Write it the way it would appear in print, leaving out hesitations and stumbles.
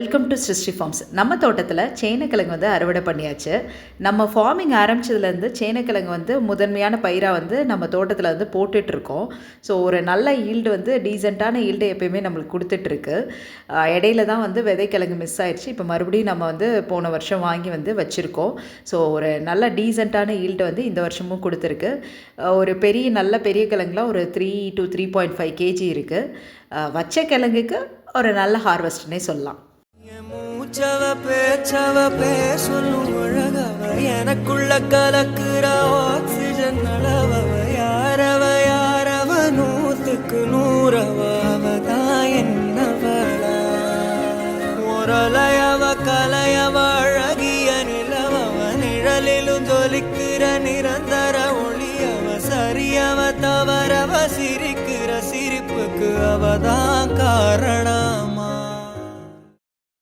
Welcome to சிருஷ்டி forms. நம்ம தோட்டத்தில் சேனக்கிழங்கு வந்து அறுவடை பண்ணியாச்சு. நம்ம ஃபார்மிங் ஆரம்பிச்சதுலேருந்து சேனக்கிழங்கு வந்து முதன்மையான பயிராக வந்து நம்ம தோட்டத்தில் வந்து போட்டுட்ருக்கோம். ஸோ ஒரு நல்ல ஈல்டு வந்து டீசெண்டான ஈல்டு எப்பயுமே நம்மளுக்கு கொடுத்துட்ருக்கு. இடையில தான் வந்து விதைக்கிழங்கு மிஸ் ஆயிடுச்சு. இப்போ மறுபடியும் நம்ம வந்து போன வருஷம் வாங்கி வந்து வச்சுருக்கோம். ஸோ ஒரு நல்ல டீசெண்டான ஈல்டு வந்து இந்த வருஷமும் கொடுத்துருக்கு. ஒரு நல்ல பெரிய கிழங்குலாம் ஒரு 3 to 3.5 kg இருக்குது. வச்ச கிழங்குக்கு ஒரு நல்ல ஹார்வெஸ்ட்னே சொல்லலாம். மூச்சவ பேச்சவ பேசலும் அழகவ எனக்குள்ள கலக்குற ஆக்சிஜன் அளவவ யாரவ நூத்துக்கு நூறவதான் என்னவள ஒரலையவ கலையவ அழகிய நிலவவ நிழலிலும் ஜொலிக்கிற நிரந்தர ஒளியவ சரியவ தவறவ சிரிக்கிற சிரிப்புக்கு அவதான் காரணம்.